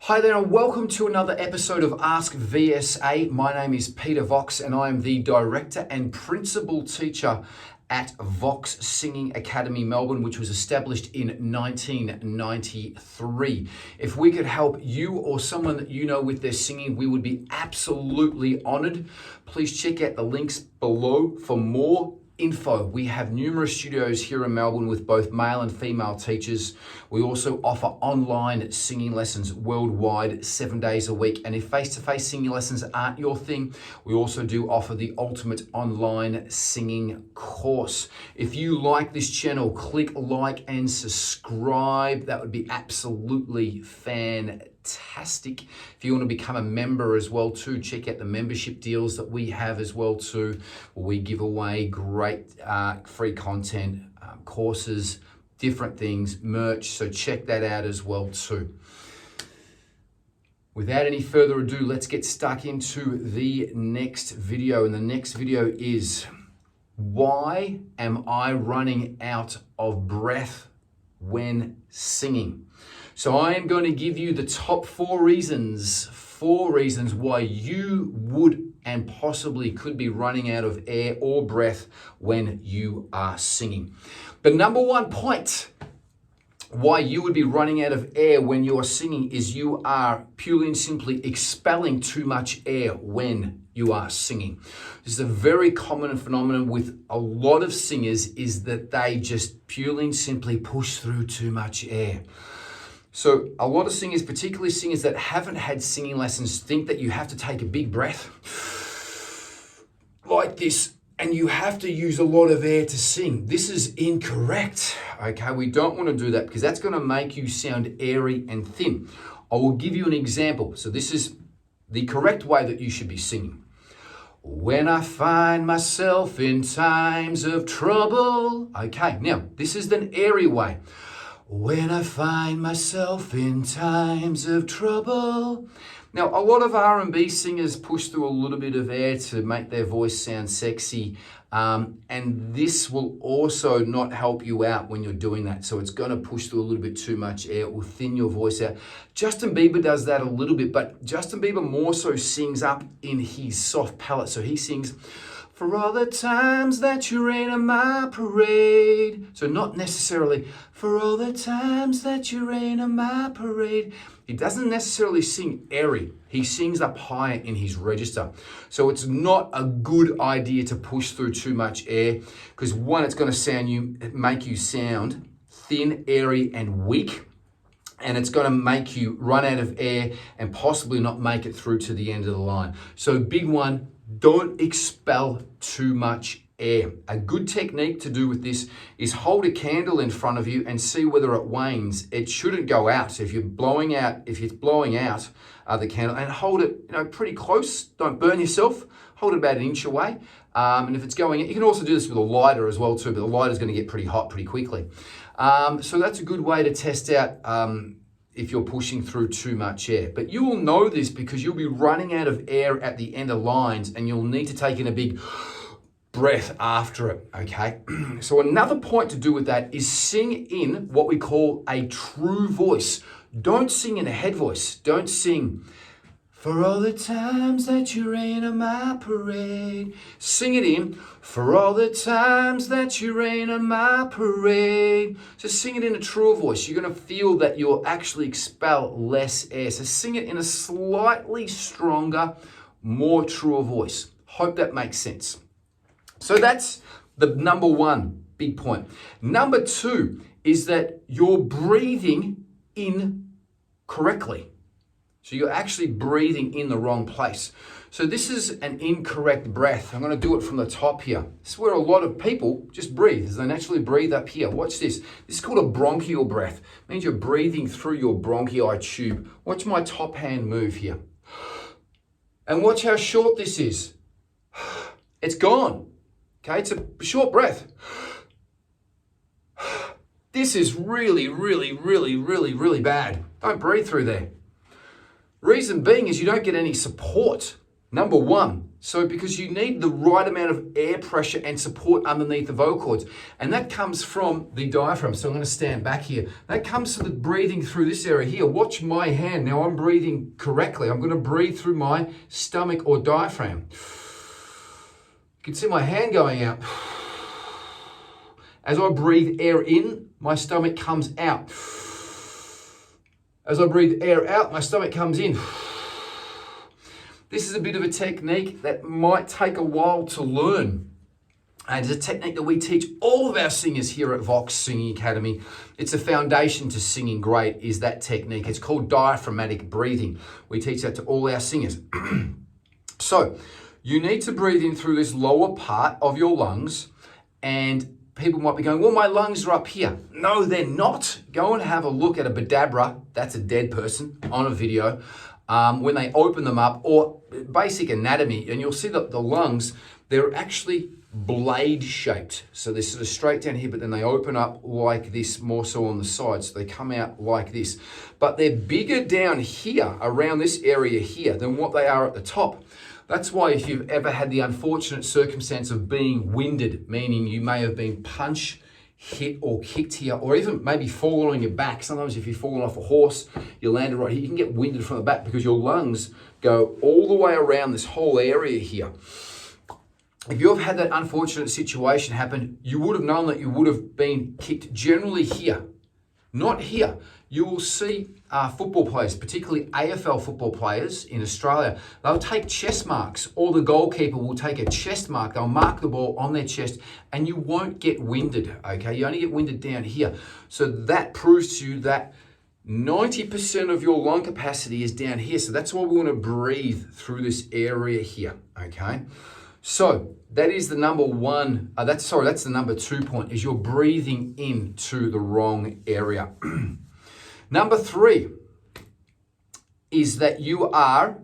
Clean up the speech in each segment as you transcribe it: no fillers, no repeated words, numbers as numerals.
Hi there and welcome to another episode of Ask VSA. My name is Peter Vox and I am the Director and Principal Teacher at Vox Singing Academy, Melbourne, which was established in 1993. If we could help you or someone that you know with their singing, we would be absolutely honoured. Please check out the links below for more info. We have numerous studios here in Melbourne with both male and female teachers. We also offer online singing lessons worldwide, 7 days a week. And if face-to-face singing lessons aren't your thing, we also do offer the ultimate online singing course. If you like this channel, click like and subscribe. That would be absolutely fantastic. If you want to become a member as well too, check out the membership deals that we have as well too. We give away great free content, courses, different things, merch, so check that out as well too. Without any further ado, let's get stuck into the next video. And the next video is, why am I running out of breath when singing? So I am going to give you the top four reasons why you would and possibly could be running out of air or breath when you are singing. The number one point why you would be running out of air when you are singing is you are purely and simply expelling too much air when you are singing. This is a very common phenomenon with a lot of singers, is that they just purely and simply push through too much air. So a lot of singers, particularly singers that haven't had singing lessons, think that you have to take a big breath like this and you have to use a lot of air to sing. This is incorrect, okay? We don't want to do that because that's going to make you sound airy and thin. I will give you an example. So this is the correct way that you should be singing. When I find myself in times of trouble. Okay, now this is the airy way. When I find myself in times of trouble. Now, a lot of R&B singers push through a little bit of air to make their voice sound sexy. And this will also not help you out when you're doing that. So it's going to push through a little bit too much air. It will thin your voice out. Justin Bieber does that a little bit, but Justin Bieber more so sings up in his soft palate. So he sings, for all the times that you rain on my parade. So not necessarily, for all the times that you rain on my parade. He doesn't necessarily sing airy. He sings up higher in his register. So it's not a good idea to push through too much air, because one, it's going to make you sound thin, airy, and weak. And it's going to make you run out of air and possibly not make it through to the end of the line. So big one, don't expel too much air. A good technique to do with this is hold a candle in front of you and see whether it wanes. It shouldn't go out. So if it's blowing out the candle, and hold it, pretty close. Don't burn yourself. Hold it about an inch away. And if it's going, you can also do this with a lighter as well too, but the lighter is going to get pretty hot pretty quickly. So that's a good way to test out if you're pushing through too much air. But you will know this because you'll be running out of air at the end of lines and you'll need to take in a big breath after it, okay? So another point to do with that is sing in what we call a true voice. Don't sing in a head voice. Don't sing, for all the times that you rain on my parade. Sing it in, for all the times that you rain on my parade. So sing it in a true voice. You're going to feel that you'll actually expel less air. So sing it in a slightly stronger, more truer voice. Hope that makes sense. So that's the number one big point. Number two is that you're breathing in correctly. So you're actually breathing in the wrong place. So this is an incorrect breath. I'm going to do it from the top here. This is where a lot of people just breathe, as they naturally breathe up here. Watch this. This is called a bronchial breath. It means you're breathing through your bronchi tube. Watch my top hand move here. And watch how short this is. It's gone. Okay, it's a short breath. This is really, really, really, really, really bad. Don't breathe through there. Reason being is you don't get any support Number one, so because you need the right amount of air pressure and support underneath the vocal cords. And that comes from the diaphragm. So I'm going to stand back here. That comes to the breathing through this area here. Watch my hand. Now I'm breathing correctly. I'm going to breathe through my stomach or diaphragm. You can see my hand going out. As I breathe air in, my stomach comes out. As I breathe air out, my stomach comes in. This is a bit of a technique that might take a while to learn. And it's a technique that we teach all of our singers here at Vox Singing Academy. It's a foundation to singing great, is that technique. It's called diaphragmatic breathing. We teach that to all our singers. So you need to breathe in through this lower part of your lungs, and people might be going, well, my lungs are up here. No, they're not. Go and have a look at a Badabra, that's a dead person, on a video. When they open them up, or basic anatomy, and you'll see that the lungs, they're actually blade shaped. So they're sort of straight down here, but then they open up like this, more so on the side. So they come out like this. But they're bigger down here, around this area here, than what they are at the top. That's why if you've ever had the unfortunate circumstance of being winded, meaning you may have been punched, hit or kicked here, or even maybe fallen on your back. Sometimes if you've fallen off a horse, you landed right here, you can get winded from the back because your lungs go all the way around this whole area here. If you've had that unfortunate situation happen, you would have known that you would have been kicked generally here, not here. You will see football players, particularly AFL football players in Australia, they'll take chest marks, or the goalkeeper will take a chest mark. They'll mark the ball on their chest, and you won't get winded, okay? You only get winded down here. So that proves to you that 90% of your lung capacity is down here. So that's why we want to breathe through this area here, okay? So that is the number one, that's the number 2 point, is you're breathing into the wrong area. Number 3 is that you are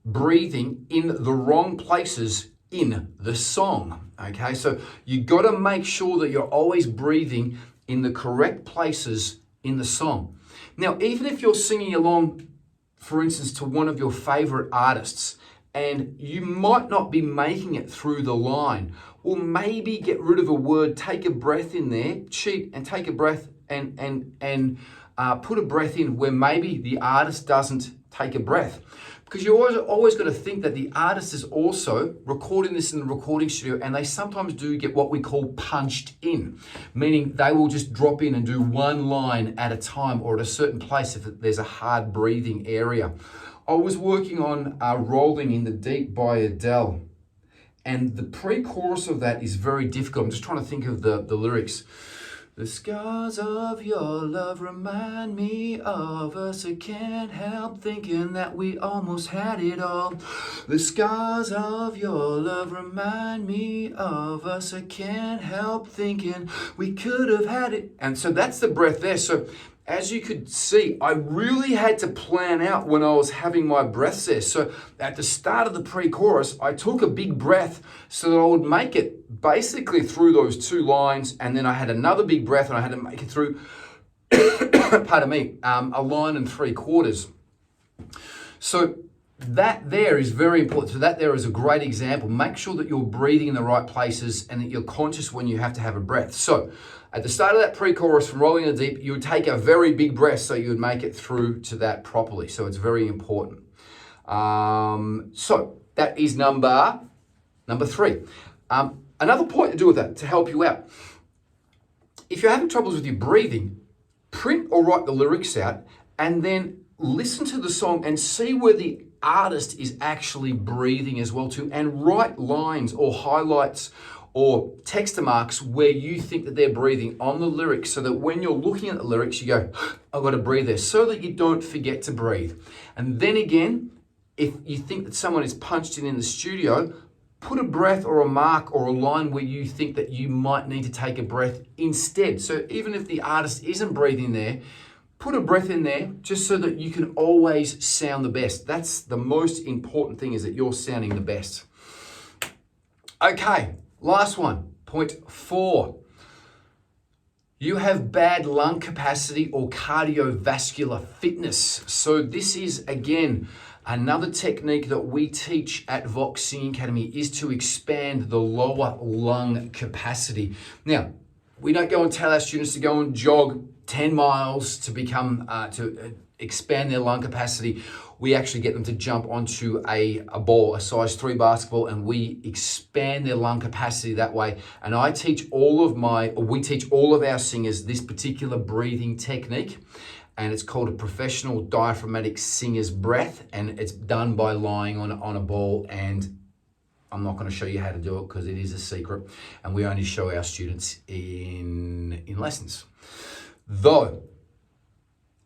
breathing in the wrong places in the song, okay? So you got to make sure that you're always breathing in the correct places in the song. Now, even if you're singing along, for instance, to one of your favorite artists, and you might not be making it through the line, or maybe get rid of a word, take a breath in there, cheat and take a breath and put a breath in where maybe the artist doesn't take a breath. Because you always got to think that the artist is also recording this in the recording studio, and they sometimes do get what we call punched in, meaning they will just drop in and do one line at a time or at a certain place if there's a hard breathing area. I was working on Rolling in the Deep by Adele, and the pre-chorus of that is very difficult. I'm just trying to think of the lyrics. The scars of your love remind me of us. I can't help thinking that we almost had it all. The scars of your love remind me of us. I can't help thinking we could have had it. And so that's the breath there. So as you could see, I really had to plan out when I was having my breaths there. So at the start of the pre-chorus, I took a big breath so that I would make it basically through those 2 lines. And then I had another big breath and I had to make it through, pardon me, a line and 3/4. So that there is very important. So that there is a great example. Make sure that you're breathing in the right places and that you're conscious when you have to have a breath. So at the start of that pre-chorus from Rolling in the Deep, you would take a very big breath so you would make it through to that properly. So it's very important. So that is number 3. Another point to do with that, to help you out. If you're having troubles with your breathing, print or write the lyrics out and then listen to the song and see where the artist is actually breathing as well too, and write lines or highlights or text marks where you think that they're breathing on the lyrics, so that when you're looking at the lyrics, you go, I've got to breathe there, so that you don't forget to breathe. And then again, if you think that someone is punched in the studio, put a breath or a mark or a line where you think that you might need to take a breath instead. So even if the artist isn't breathing there, put a breath in there just so that you can always sound the best. That's the most important thing, is that you're sounding the best. Okay. Last one, point 4. You have bad lung capacity or cardiovascular fitness. So this is, again, Another technique that we teach at Vox Singing Academy is to expand the lower lung capacity. Now, we don't go and tell our students to go and jog 10 miles to expand their lung capacity. We actually get them to jump onto a ball, a size 3 basketball, and we expand their lung capacity that way. And we teach all of our singers this particular breathing technique, and it's called a professional diaphragmatic singer's breath, and it's done by lying on a ball. And I'm not going to show you how to do it because it is a secret, and we only show our students in lessons. Though,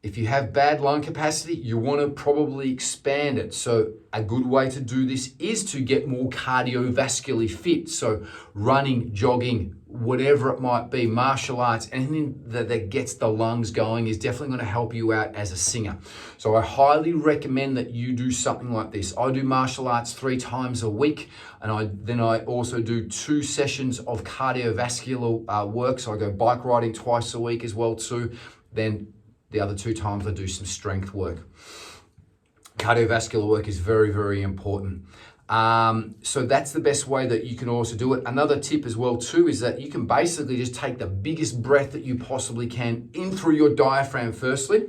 if you have bad lung capacity, you want to probably expand it. So a good way to do this is to get more cardiovascularly fit. So running, jogging, whatever it might be, martial arts, anything that gets the lungs going is definitely going to help you out as a singer. So I highly recommend that you do something like this. I do martial arts 3 times a week, and then I also do 2 sessions of cardiovascular work. So I go bike riding twice a week as well too. Then the other 2 times I do some strength work. Cardiovascular work is very, very important. So that's the best way that you can also do it. Another tip as well too is that you can basically just take the biggest breath that you possibly can in through your diaphragm firstly.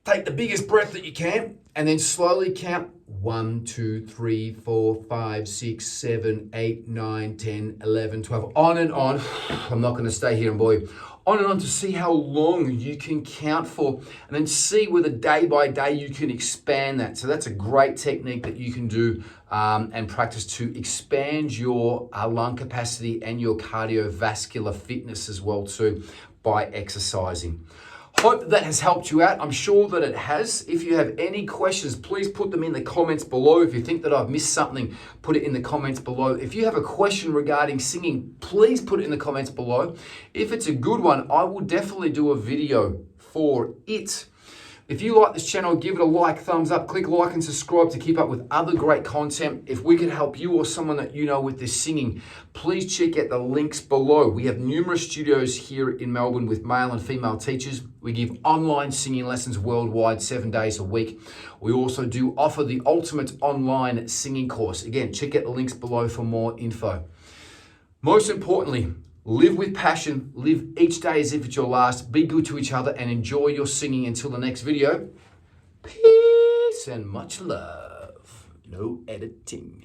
Take the biggest breath that you can and then slowly count 1, 2, 3, 4, 5, 6, 7, 8, 9, 10, 11, 12, on and on. I'm not going to stay here and bore you. On and on to see how long you can count for, and then see whether day by day you can expand that. So that's a great technique that you can do and practice to expand your lung capacity and your cardiovascular fitness as well too by exercising. Hope that has helped you out. I'm sure that it has. If you have any questions, please put them in the comments below. If you think that I've missed something, put it in the comments below. If you have a question regarding singing, please put it in the comments below. If it's a good one, I will definitely do a video for it. If you like this channel, give it a like, thumbs up, click like and subscribe to keep up with other great content. If we could help you or someone that you know with this singing, please check out the links below. We have numerous studios here in Melbourne with male and female teachers. We give online singing lessons worldwide 7 days a week. We also do offer the ultimate online singing course. Again, check out the links below for more info. Most importantly, live with passion, live each day as if it's your last, be good to each other, and enjoy your singing until the next video. Peace and much love. No editing.